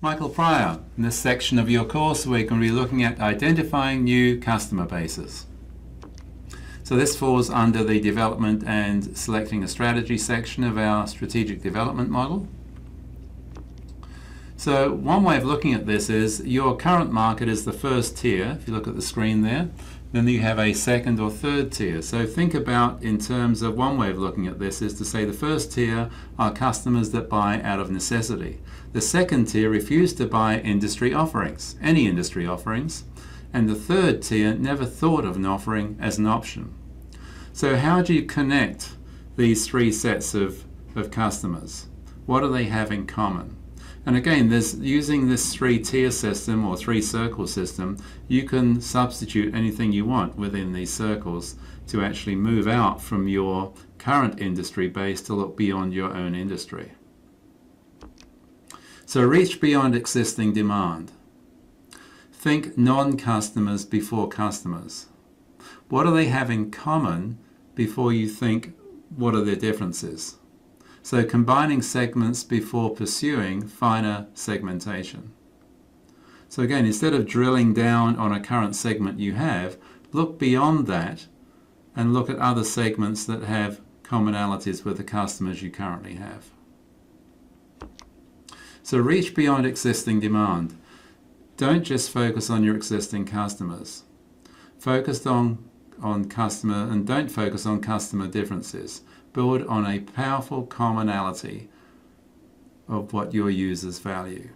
Michael Pryor. In this section of your course, we're going to be looking at identifying new customer bases. So this falls under the development and selecting a strategy section of our strategic development model. So one way of looking at this is your current market is the first tier. If you look at the screen there, then you have a second or third tier. So think about, in terms of one way of looking at this is to say the first tier are customers that buy out of necessity. The second tier refuse to buy industry offerings, any industry offerings. And the third tier never thought of an offering as an option. So how do you connect these three sets of customers? What do they have in common? And again, using this three-tier system or three-circle system, you can substitute anything you want within these circles to actually move out from your current industry base to look beyond your own industry. So reach beyond existing demand. Think non-customers before customers. What do they have in common before you think what are their differences? So combining segments before pursuing finer segmentation. So again, instead of drilling down on a current segment you have, look beyond that and look at other segments that have commonalities with the customers you currently have. So reach beyond existing demand. Don't just focus on your existing customers. Focus on customer, and don't focus on customer differences. Build on a powerful commonality of what your users value.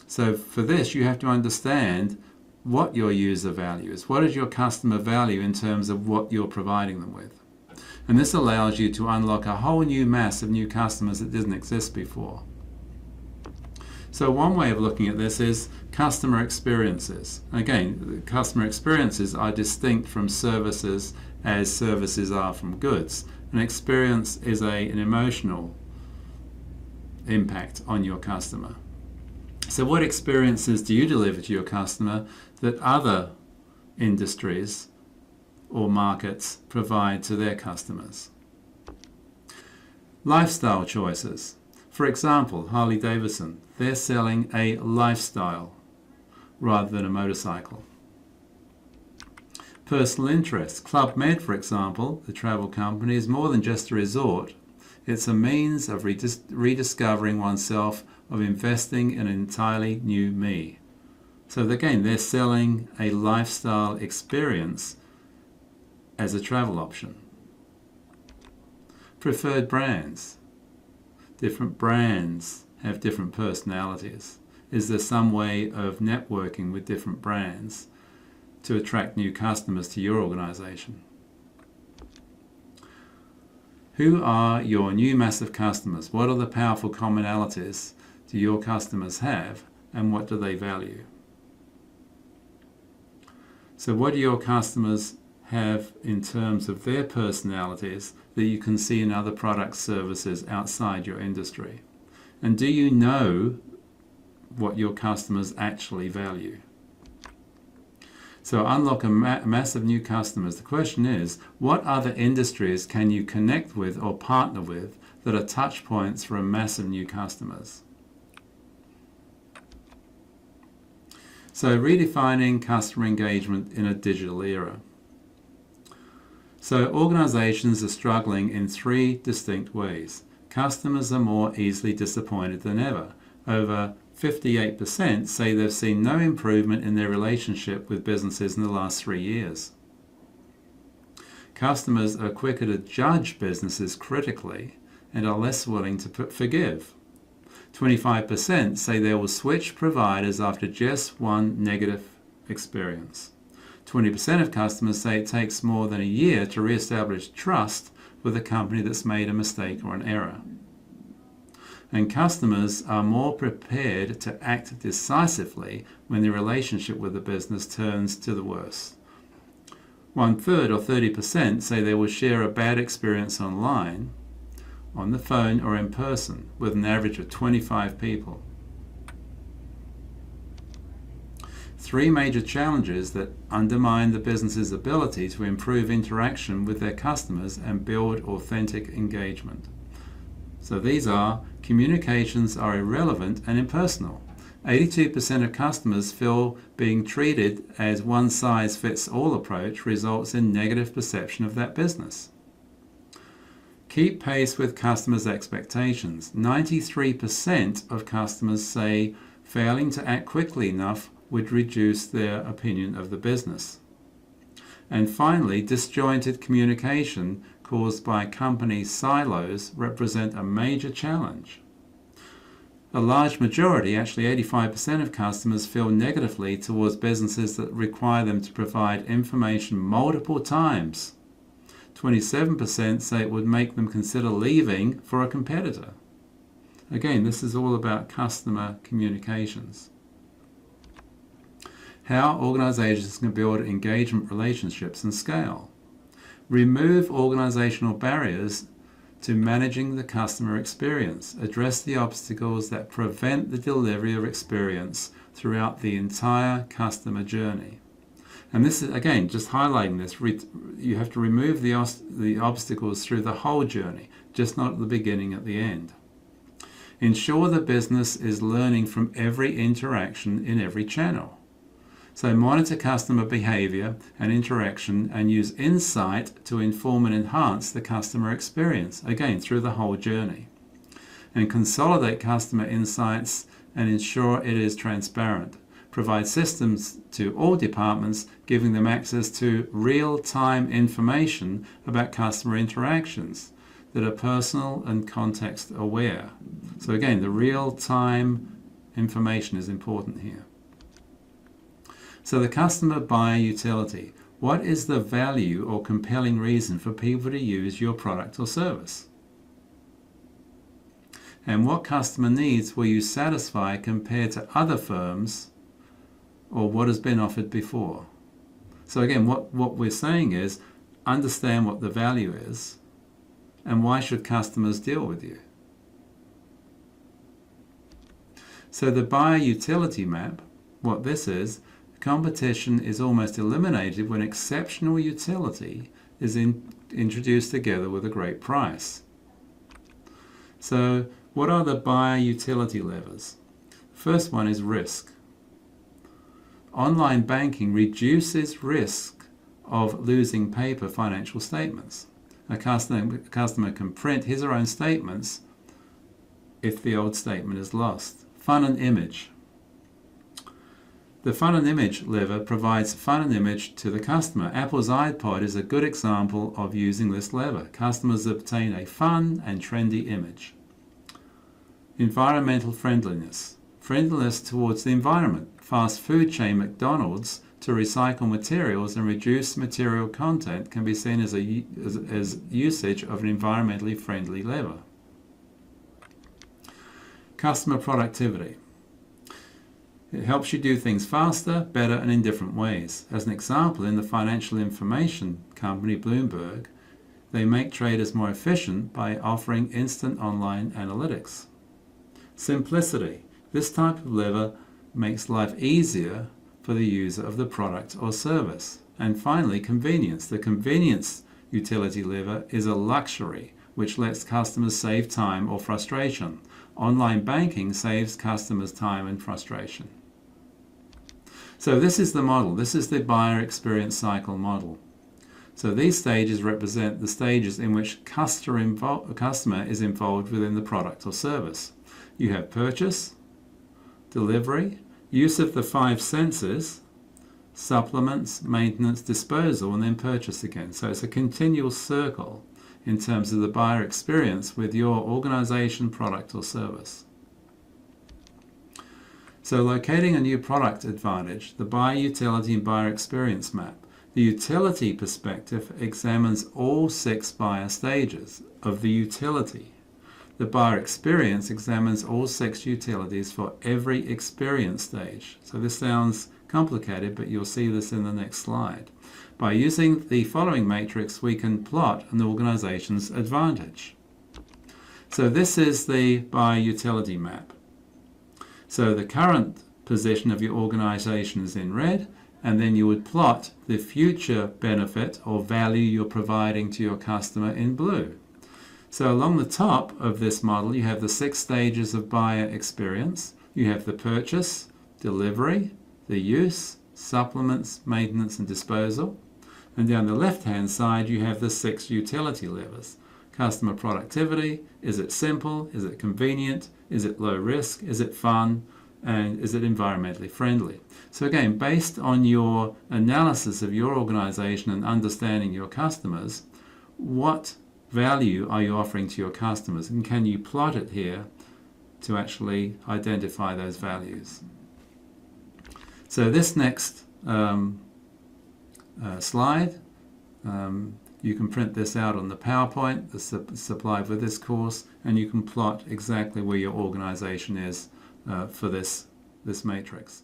So for this, you have to understand what your user values. What is your customer value in terms of what you're providing them with? And this allows you to unlock a whole new mass of new customers that didn't exist before. So one way of looking at this is customer experiences. Again, customer experiences are distinct from services as services are from goods. An experience is an emotional impact on your customer. So what experiences do you deliver to your customer that other industries or markets provide to their customers? Lifestyle choices. For example, Harley-Davidson, they're selling a lifestyle rather than a motorcycle. Personal interest. Club Med, for example, the travel company, is more than just a resort. It's a means of rediscovering oneself, of investing in an entirely new me. So again, they're selling a lifestyle experience as a travel option. Preferred brands. Different brands have different personalities. Is there some way of networking with different brands to attract new customers to your organization? Who are your new massive customers? What are the powerful commonalities do your customers have, and what do they value? So what do your customers have in terms of their personalities that you can see in other products, services outside your industry? And do you know what your customers actually value? So unlock a mass of new customers. The question is, what other industries can you connect with or partner with that are touch points for a mass of new customers? So redefining customer engagement in a digital era. So organizations are struggling in three distinct ways. Customers are more easily disappointed than ever. Over 58% say they've seen no improvement in their relationship with businesses in the last 3 years. Customers are quicker to judge businesses critically and are less willing to forgive. 25% say they will switch providers after just one negative experience. 20% of customers say it takes more than a year to re-establish trust with a company that's made a mistake or an error. And customers are more prepared to act decisively when the relationship with the business turns to the worse. 1/3 or 30% say they will share a bad experience online, on the phone or in person, with an average of 25 people. Three major challenges that undermine the business's ability to improve interaction with their customers and build authentic engagement. So these are communications are irrelevant and impersonal. 82% of customers feel being treated as one-size-fits-all approach results in negative perception of that business. Keep pace with customers' expectations. 93% of customers say failing to act quickly enough would reduce their opinion of the business. And finally, disjointed communication caused by company silos represent a major challenge. A large majority, actually 85% of customers, feel negatively towards businesses that require them to provide information multiple times. 27% say it would make them consider leaving for a competitor. Again, this is all about customer communications. How organizations can build engagement relationships and scale. Remove organizational barriers to managing the customer experience. Address the obstacles that prevent the delivery of experience throughout the entire customer journey. And this is, again, just highlighting this, you have to remove the obstacles through the whole journey, just not at the beginning, at the end. Ensure the business is learning from every interaction in every channel. So monitor customer behavior and interaction and use insight to inform and enhance the customer experience, again, through the whole journey. And consolidate customer insights and ensure it is transparent. Provide systems to all departments, giving them access to real-time information about customer interactions that are personal and context aware. So again, the real-time information is important here. So the customer buyer utility. What is the value or compelling reason for people to use your product or service? And what customer needs will you satisfy compared to other firms or what has been offered before? So again, what we're saying is understand what the value is and why should customers deal with you. So the buyer utility map, what this is, competition is almost eliminated when exceptional utility is introduced together with a great price. So what are the buyer utility levers? First one is risk. Online banking reduces risk of losing paper financial statements. A customer can print his or her own statements if the old statement is lost. Fun and image. The fun and image lever provides fun and image to the customer. Apple's iPod is a good example of using this lever. Customers obtain a fun and trendy image. Environmental friendliness. Friendliness towards the environment. Fast food chain McDonald's to recycle materials and reduce material content can be seen as usage of an environmentally friendly lever. Customer productivity. It helps you do things faster, better, and in different ways. As an example, in the financial information company Bloomberg, they make traders more efficient by offering instant online analytics. Simplicity. This type of lever makes life easier for the user of the product or service. And finally, convenience. The convenience utility lever is a luxury which lets customers save time or frustration. Online banking saves customers time and frustration. So this is the model. This is the buyer experience cycle model. So these stages represent the stages in which customer is involved within the product or service. You have purchase, delivery, use of the 5 senses, supplements, maintenance, disposal, and then purchase again. So it's a continual circle in terms of the buyer experience with your organization, product, or service. So locating a new product advantage, the buyer utility and buyer experience map. The utility perspective examines all 6 buyer stages of the utility. The buyer experience examines all 6 utilities for every experience stage. So this sounds complicated, but you'll see this in the next slide. By using the following matrix, we can plot an organization's advantage. So this is the buyer utility map. So the current position of your organization is in red, and then you would plot the future benefit or value you're providing to your customer in blue. So along the top of this model, you have the 6 stages of buyer experience. You have the purchase, delivery, the use, supplements, maintenance and disposal. And down the left-hand side, you have the 6 utility levers. Customer productivity, is it simple, is it convenient, is it low risk, is it fun, and is it environmentally friendly? So again, based on your analysis of your organization and understanding your customers, what value are you offering to your customers, and can you plot it here to actually identify those values? So this next slide, you can print this out on the PowerPoint that's supplied with this course, and you can plot exactly where your organization is for this matrix.